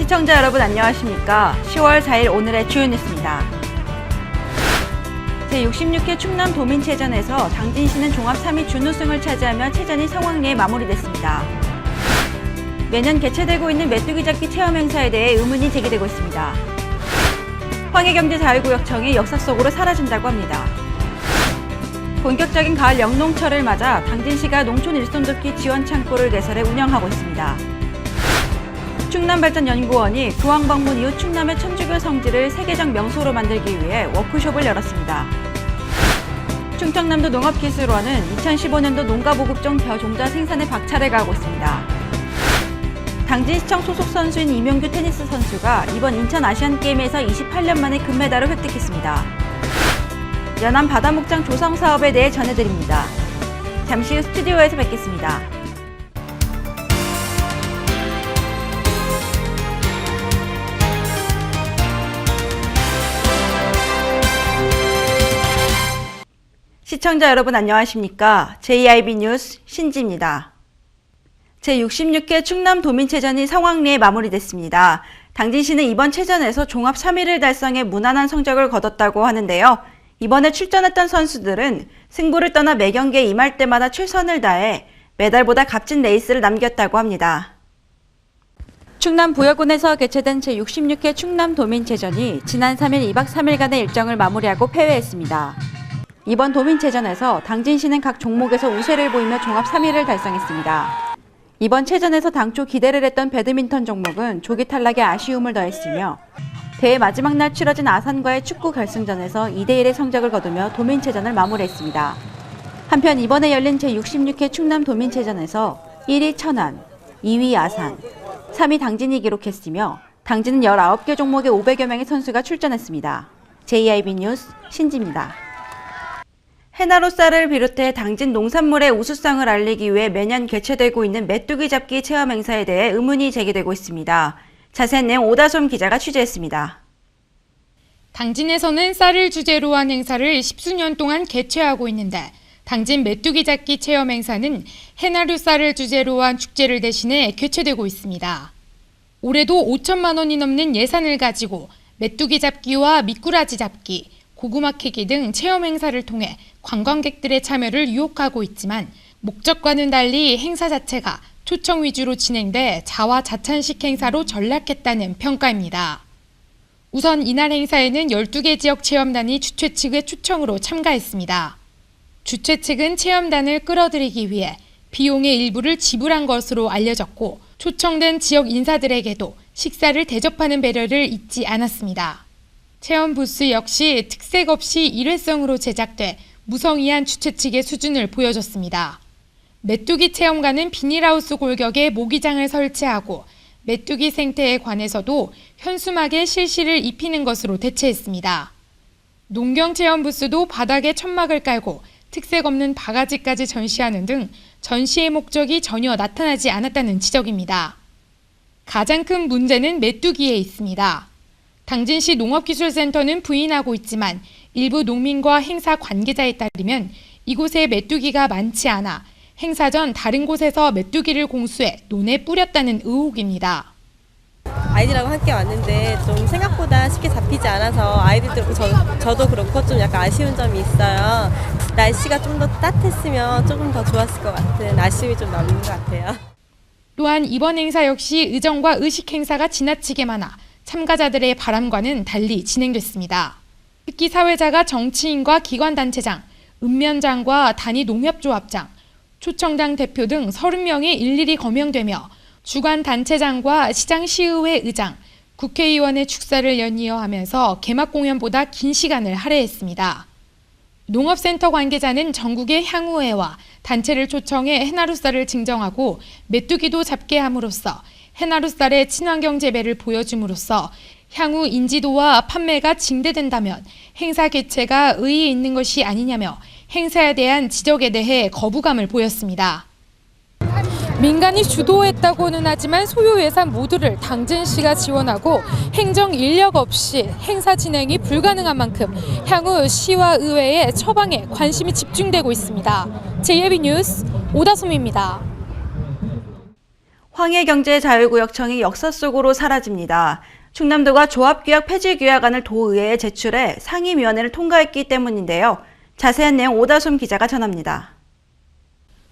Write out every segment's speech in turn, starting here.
시청자 여러분 안녕하십니까? 10월 4일 오늘의 주요 뉴스입니다. 제66회 충남 도민체전에서 당진시는 종합 3위 준우승을 차지하며 체전이 성황리에 마무리됐습니다. 매년 개최되고 있는 메뚜기 잡기 체험 행사에 대해 의문이 제기되고 있습니다. 황해경제자유구역청이 역사 속으로 사라진다고 합니다. 본격적인 가을 영농철을 맞아 당진시가 농촌 일손돕기 지원 창구를 개설해 운영하고 있습니다. 충남발전연구원이 교황 방문 이후 충남의 천주교 성지를 세계적 명소로 만들기 위해 워크숍을 열었습니다. 충청남도 농업기술원은 2015년도 농가보급종 벼종자 생산에 박차를 가하고 있습니다. 당진시청 소속 선수인 이명규 테니스 선수가 이번 인천 아시안게임에서 28년 만에 금메달을 획득했습니다. 연안 바다목장 조성 사업에 대해 전해드립니다. 잠시 후 스튜디오에서 뵙겠습니다. 시청자 여러분 안녕하십니까? JIB 뉴스 신지입니다. 제66회 충남 도민체전이 성황리에 마무리됐습니다. 당진시는 이번 체전에서 종합 3위를 달성해 무난한 성적을 거뒀다고 하는데요. 이번에 출전했던 선수들은 승부를 떠나 매 경기에 임할 때마다 최선을 다해 메달보다 값진 레이스를 남겼다고 합니다. 충남 부여군에서 개최된 제66회 충남 도민체전이 지난 3일 2박 3일간의 일정을 마무리하고 폐회했습니다. 이번 도민체전에서 당진시는 각 종목에서 우세를 보이며 종합 3위를 달성했습니다. 이번 체전에서 당초 기대를 했던 배드민턴 종목은 조기 탈락에 아쉬움을 더했으며 대회 마지막 날 치러진 아산과의 축구 결승전에서 2대1의 성적을 거두며 도민체전을 마무리했습니다. 한편 이번에 열린 제66회 충남 도민체전에서 1위 천안, 2위 아산, 3위 당진이 기록했으며 당진은 19개 종목에 500여 명의 선수가 출전했습니다. JIB 뉴스 신지입니다. 해나루 쌀을 비롯해 당진 농산물의 우수성을 알리기 위해 매년 개최되고 있는 메뚜기 잡기 체험 행사에 대해 의문이 제기되고 있습니다. 자세한 내용 오다솜 기자가 취재했습니다. 당진에서는 쌀을 주제로 한 행사를 10수년 동안 개최하고 있는데 당진 메뚜기 잡기 체험 행사는 해나루 쌀을 주제로 한 축제를 대신해 개최되고 있습니다. 올해도 5천만 원이 넘는 예산을 가지고 메뚜기 잡기와 미꾸라지 잡기, 고구마 캐기 등 체험 행사를 통해 관광객들의 참여를 유혹하고 있지만 목적과는 달리 행사 자체가 초청 위주로 진행돼 자화자찬식 행사로 전락했다는 평가입니다. 우선 이날 행사에는 12개 지역 체험단이 주최 측의 초청으로 참가했습니다. 주최 측은 체험단을 끌어들이기 위해 비용의 일부를 지불한 것으로 알려졌고 초청된 지역 인사들에게도 식사를 대접하는 배려를 잊지 않았습니다. 체험 부스 역시 특색 없이 일회성으로 제작돼 무성의한 주최 측의 수준을 보여줬습니다. 메뚜기 체험관은 비닐하우스 골격에 모기장을 설치하고 메뚜기 생태에 관해서도 현수막에 실시를 입히는 것으로 대체했습니다. 농경 체험 부스도 바닥에 천막을 깔고 특색 없는 바가지까지 전시하는 등 전시의 목적이 전혀 나타나지 않았다는 지적입니다. 가장 큰 문제는 메뚜기에 있습니다. 당진시 농업기술센터는 부인하고 있지만 일부 농민과 행사 관계자에 따르면 이곳에 메뚜기가 많지 않아 행사 전 다른 곳에서 메뚜기를 공수해 논에 뿌렸다는 의혹입니다. 아이들하고 함께 왔는데 좀 생각보다 쉽게 잡히지 않아서 아이들도 그렇고 저도 그렇고 좀 약간 아쉬운 점이 있어요. 날씨가 좀 더 따뜻했으면 조금 더 좋았을 것 같은 아쉬움이 좀 남는 것 같아요. 또한 이번 행사 역시 의정과 의식 행사가 지나치게 많아 참가자들의 바람과는 달리 진행됐습니다. 특히 사회자가 정치인과 기관단체장, 읍면장과 단위 농협조합장, 초청당 대표 등 30명이 일일이 거명되며 주관단체장과 시장시의회 의장, 국회의원의 축사를 연이어 하면서 개막 공연보다 긴 시간을 할애했습니다. 농업센터 관계자는 전국의 향후회와 단체를 초청해 해나루 쌀을 증정하고 메뚜기도 잡게 함으로써 해나루 쌀의 친환경 재배를 보여줌으로써 향후 인지도와 판매가 증대된다면 행사 개최가 의의 있는 것이 아니냐며 행사에 대한 지적에 대해 거부감을 보였습니다. 민간이 주도했다고는 하지만 소요 예산 모두를 당진시가 지원하고 행정 인력 없이 행사 진행이 불가능한 만큼 향후 시와 의회의 처방에 관심이 집중되고 있습니다. JIB 뉴스 오다솜입니다. 황해경제자유구역청이 역사 속으로 사라집니다. 충남도가 조합규약 폐지규약안을 도의회에 제출해 상임위원회를 통과했기 때문인데요. 자세한 내용 오다솜 기자가 전합니다.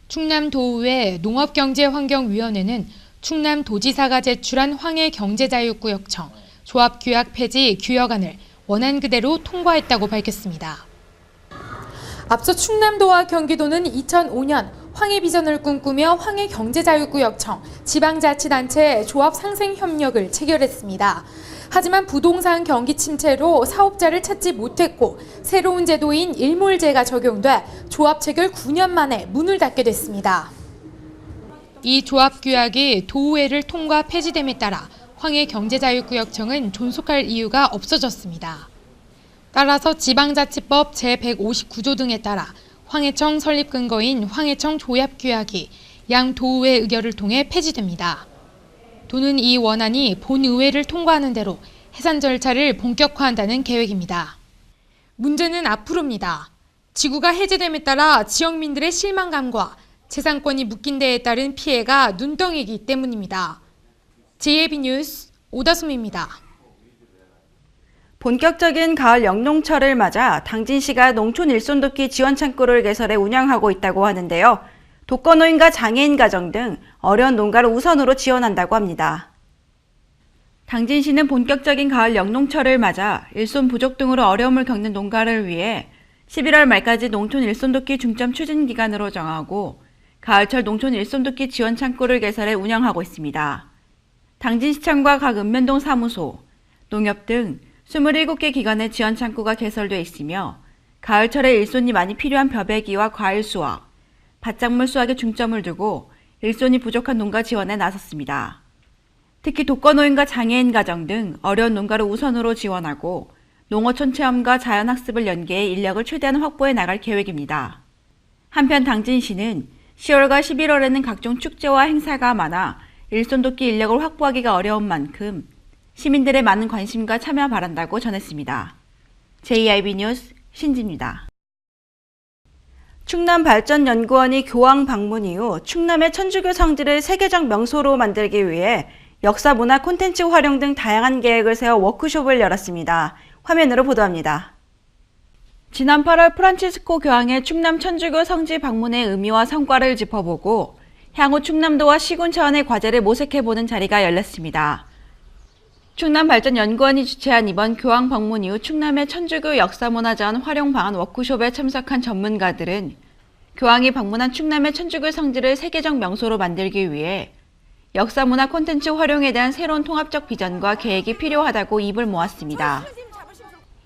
충남도의회 농업경제환경위원회는 충남도지사가 제출한 황해경제자유구역청 조합규약 폐지 규약안을 원안 그대로 통과했다고 밝혔습니다. 앞서 충남도와 경기도는 2005년 황해 비전을 꿈꾸며 황해경제자유구역청 지방자치단체 조합 상생 협력을 체결했습니다. 하지만 부동산 경기 침체로 사업자를 찾지 못했고 새로운 제도인 일몰제가 적용돼 조합 체결 9년 만에 문을 닫게 됐습니다. 이 조합 규약이 도의회를 통과 폐지됨에 따라 황해경제자유구역청은 존속할 이유가 없어졌습니다. 따라서 지방자치법 제159조 등에 따라 황해청 설립 근거인 황해청 조합규약이 양 도의회 의결을 통해 폐지됩니다. 도는 이 원안이 본의회를 통과하는 대로 해산 절차를 본격화한다는 계획입니다. 문제는 앞으로입니다. 지구가 해제됨에 따라 지역민들의 실망감과 재산권이 묶인 데에 따른 피해가 눈덩이기 때문입니다. JAB 뉴스 오다솜입니다. 본격적인 가을 영농철을 맞아 당진시가 농촌 일손돕기 지원 창구를 개설해 운영하고 있다고 하는데요. 독거노인과 장애인 가정 등 어려운 농가를 우선으로 지원한다고 합니다. 당진시는 본격적인 가을 영농철을 맞아 일손 부족 등으로 어려움을 겪는 농가를 위해 11월 말까지 농촌 일손돕기 중점 추진 기간으로 정하고 가을철 농촌 일손돕기 지원 창구를 개설해 운영하고 있습니다. 당진시청과 각 읍면동 사무소, 농협 등 27개 기관의 지원 창구가 개설돼 있으며 가을철에 일손이 많이 필요한 벼베기와 과일 수확, 밭작물 수확에 중점을 두고 일손이 부족한 농가 지원에 나섰습니다. 특히 독거노인과 장애인 가정 등 어려운 농가를 우선으로 지원하고 농어촌 체험과 자연학습을 연계해 인력을 최대한 확보해 나갈 계획입니다. 한편 당진시는 10월과 11월에는 각종 축제와 행사가 많아 일손 돕기 인력을 확보하기가 어려운 만큼 시민들의 많은 관심과 참여 바란다고 전했습니다. JIB 뉴스 신지입니다. 충남발전연구원이 교황 방문 이후 충남의 천주교 성지를 세계적 명소로 만들기 위해 역사 문화 콘텐츠 활용 등 다양한 계획을 세워 워크숍을 열었습니다. 화면으로 보도합니다. 지난 8월 프란치스코 교황의 충남 천주교 성지 방문의 의미와 성과를 짚어보고 향후 충남도와 시군 차원의 과제를 모색해보는 자리가 열렸습니다. 충남발전연구원이 주최한 이번 교황 방문 이후 충남의 천주교 역사문화자원 활용 방안 워크숍에 참석한 전문가들은 교황이 방문한 충남의 천주교 성지를 세계적 명소로 만들기 위해 역사문화 콘텐츠 활용에 대한 새로운 통합적 비전과 계획이 필요하다고 입을 모았습니다.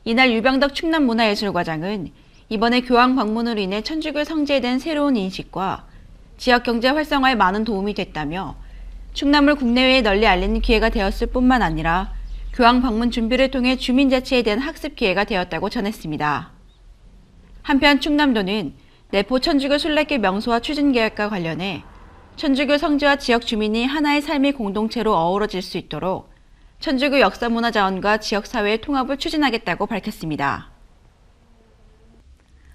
이날 유병덕 충남문화예술과장은 이번에 교황 방문으로 인해 천주교 성지에 대한 새로운 인식과 지역경제 활성화에 많은 도움이 됐다며 충남을 국내외에 널리 알리는 기회가 되었을 뿐만 아니라 교황 방문 준비를 통해 주민자치에 대한 학습 기회가 되었다고 전했습니다. 한편 충남도는 내포 천주교 순례길 명소화 추진 계획과 관련해 천주교 성지와 지역 주민이 하나의 삶의 공동체로 어우러질 수 있도록 천주교 역사문화자원과 지역사회의 통합을 추진하겠다고 밝혔습니다.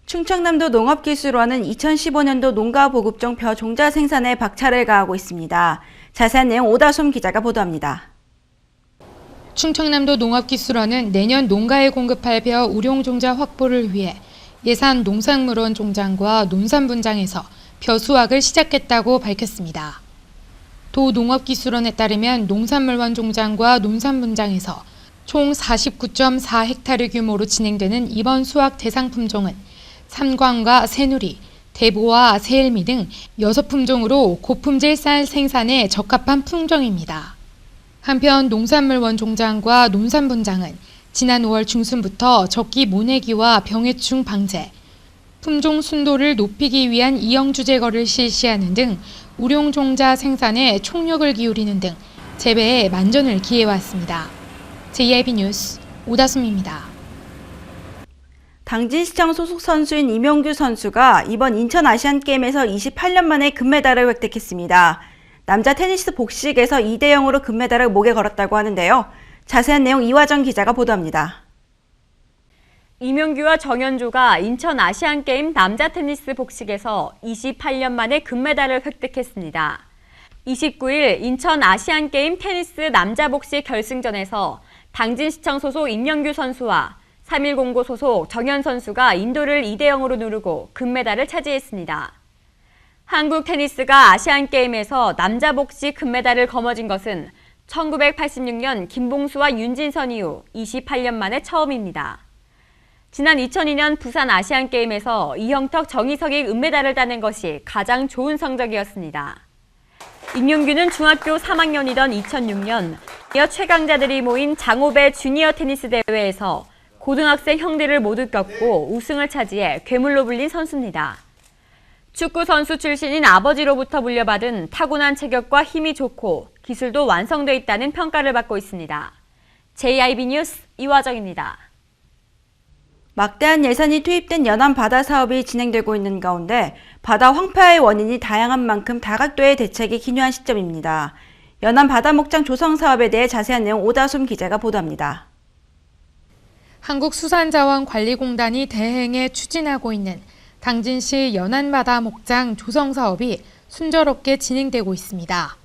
충청남도 농업기술원은 2015년도 농가보급종 벼 종자 생산에 박차를 가하고 있습니다. 자세한 내용 오다솜 기자가 보도합니다. 충청남도 농업기술원은 내년 농가에 공급할 벼 우룡종자 확보를 위해 예산 농산물원 종장과 논산분장에서 벼 수확을 시작했다고 밝혔습니다. 도 농업기술원에 따르면 농산물원 종장과 논산분장에서 총 49.4헥타르 규모로 진행되는 이번 수확 대상 품종은 삼광과 새누리, 대보와 새일미 등 6품종으로 고품질 쌀 생산에 적합한 품종입니다. 한편 농산물원 종장과 논산분장은 지난 5월 중순부터 적기 모내기와 병해충 방제, 품종 순도를 높이기 위한 이영주 제거를 실시하는 등 우룡종자 생산에 총력을 기울이는 등 재배에 만전을 기해왔습니다. JIB 뉴스 오다솜입니다. 당진시청 소속 선수인 이명규 선수가 이번 인천 아시안게임에서 28년 만에 금메달을 획득했습니다. 남자 테니스 복식에서 2대0으로 금메달을 목에 걸었다고 하는데요. 자세한 내용 이화정 기자가 보도합니다. 이명규와 정현조가 인천 아시안게임 남자 테니스 복식에서 28년 만에 금메달을 획득했습니다. 29일 인천 아시안게임 테니스 남자 복식 결승전에서 당진시청 소속 임영규 선수와 3109 소속 정현 선수가 인도를 2대0으로 누르고 금메달을 차지했습니다. 한국 테니스가 아시안게임에서 남자 복식 금메달을 거머쥔 것은 1986년 김봉수와 윤진선 이후 28년 만에 처음입니다. 지난 2002년 부산 아시안게임에서 이형택, 정희석이 은메달을 따낸 것이 가장 좋은 성적이었습니다. 임용규는 중학교 3학년이던 2006년 이어 최강자들이 모인 장호배 주니어 테니스 대회에서 고등학생 형들을 모두 꺾고 우승을 차지해 괴물로 불린 선수입니다. 축구 선수 출신인 아버지로부터 물려받은 타고난 체격과 힘이 좋고 기술도 완성돼 있다는 평가를 받고 있습니다. JIB 뉴스 이화정입니다. 막대한 예산이 투입된 연안 바다 사업이 진행되고 있는 가운데 바다 황폐화의 원인이 다양한 만큼 다각도의 대책이 기묘한 시점입니다. 연안 바다 목장 조성 사업에 대해 자세한 내용 오다솜 기자가 보도합니다. 한국수산자원관리공단이 대행해 추진하고 있는 당진시 연안바다 목장 조성 사업이 순조롭게 진행되고 있습니다.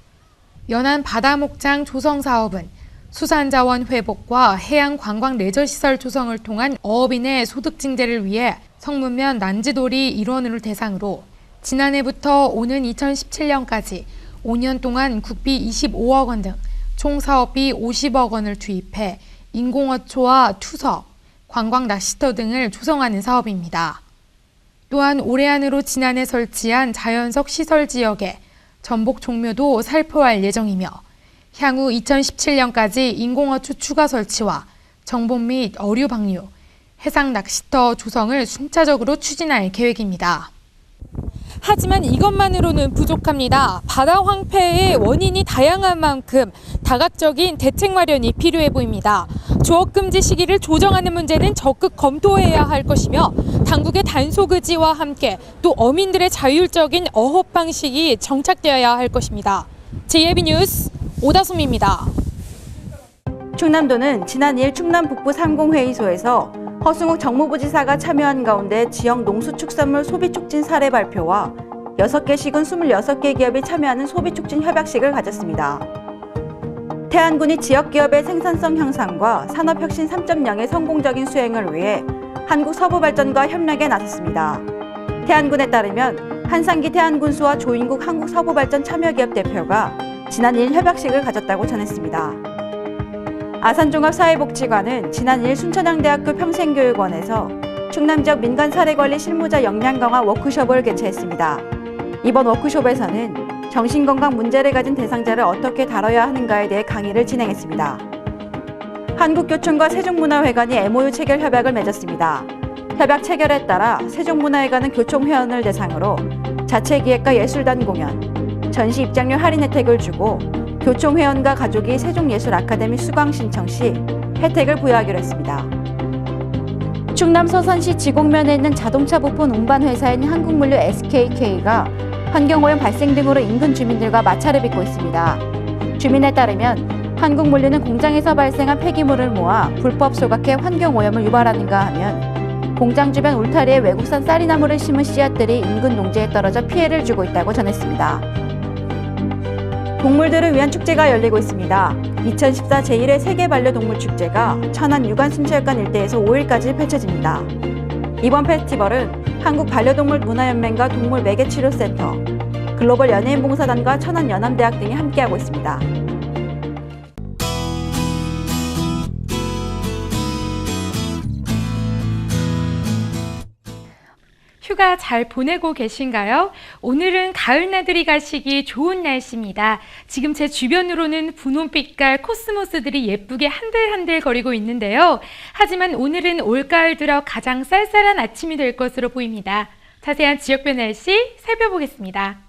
연안 바다 목장 조성 사업은 수산자원 회복과 해양관광 레저시설 조성을 통한 어업인의 소득 증대를 위해 성문면 난지도리 일원을 대상으로 지난해부터 오는 2017년까지 5년 동안 국비 25억 원 등 총 사업비 50억 원을 투입해 인공어초와 투석, 관광 낚시터 등을 조성하는 사업입니다. 또한 올해 안으로 지난해 설치한 자연석 시설 지역에 전복 종묘도 살포할 예정이며 향후 2017년까지 인공어초 추가 설치와 정복 및 어류 방류, 해상 낚시터 조성을 순차적으로 추진할 계획입니다. 하지만 이것만으로는 부족합니다. 바다 황폐의 원인이 다양한 만큼 다각적인 대책 마련이 필요해 보입니다. 조업 금지 시기를 조정하는 문제는 적극 검토해야 할 것이며 당국의 단속 의지와 함께 또 어민들의 자율적인 어업 방식이 정착되어야 할 것입니다. JIB 뉴스 오다솜입니다. 충남도는 지난 2일 충남 북부 상공회의소에서 허승욱 정무부지사가 참여한 가운데 지역 농수축산물 소비촉진 사례 발표와 6개 시군 26개 기업이 참여하는 소비촉진 협약식을 가졌습니다. 태안군이 지역기업의 생산성 향상과 산업혁신 3.0의 성공적인 수행을 위해 한국서부발전과 협력에 나섰습니다. 태안군에 따르면 한상기 태안군수와 조인국 한국서부발전 참여기업 대표가 지난 2일 협약식을 가졌다고 전했습니다. 아산종합사회복지관은 지난 2일 순천향대학교 평생교육원에서 충남지역 민간사례관리 실무자 역량 강화 워크숍을 개최했습니다. 이번 워크숍에서는 정신건강 문제를 가진 대상자를 어떻게 다뤄야 하는가에 대해 강의를 진행했습니다. 한국교총과 세종문화회관이 MOU 체결 협약을 맺었습니다. 협약 체결에 따라 세종문화회관은 교총회원을 대상으로 자체기획과 예술단 공연, 전시 입장료 할인 혜택을 주고 교총회원과 가족이 세종예술아카데미 수강 신청 시 혜택을 부여하기로 했습니다. 충남 서산시 지곡면에 있는 자동차 부품 운반 회사인 한국물류 SKK가 환경오염 발생 등으로 인근 주민들과 마찰을 빚고 있습니다. 주민에 따르면 한국물류는 공장에서 발생한 폐기물을 모아 불법 소각해 환경오염을 유발하는가 하면 공장 주변 울타리에 외국산 쌀이나무를 심은 씨앗들이 인근 농지에 떨어져 피해를 주고 있다고 전했습니다. 동물들을 위한 축제가 열리고 있습니다. 2014 제1회 세계반려동물축제가 천안 유관순체육관 일대에서 5일까지 펼쳐집니다. 이번 페스티벌은 한국반려동물문화연맹과 동물매개치료센터, 글로벌 연예인봉사단과 천안연암대학 등이 함께하고 있습니다. 휴가 잘 보내고 계신가요? 오늘은 가을 나들이 가시기 좋은 날씨입니다. 지금 제 주변으로는 분홍빛깔 코스모스들이 예쁘게 한들한들 거리고 있는데요. 하지만 오늘은 올가을 들어 가장 쌀쌀한 아침이 될 것으로 보입니다. 자세한 지역별 날씨 살펴보겠습니다.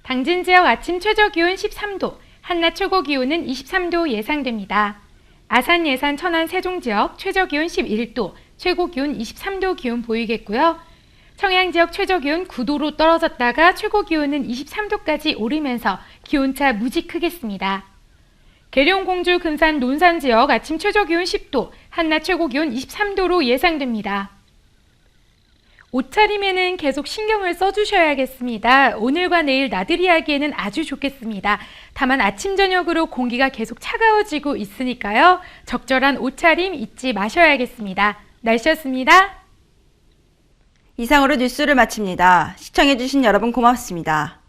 당진 지역 아침 최저 기온 13도, 한낮 최고 기온은 23도 예상됩니다. 아산, 예산, 천안, 세종 지역 최저 기온 11도, 최고 기온 23도 기온 보이겠고요. 청양 지역 최저 기온 9도로 떨어졌다가 최고 기온은 23도까지 오르면서 기온차 무지 크겠습니다. 계룡, 공주, 금산, 논산 지역 아침 최저 기온 10도, 한낮 최고 기온 23도로 예상됩니다. 옷차림에는 계속 신경을 써주셔야겠습니다. 오늘과 내일 나들이 하기에는 아주 좋겠습니다. 다만 아침 저녁으로 공기가 계속 차가워지고 있으니까요. 적절한 옷차림 잊지 마셔야겠습니다. 날씨였습니다. 이상으로 뉴스를 마칩니다. 시청해주신 여러분 고맙습니다.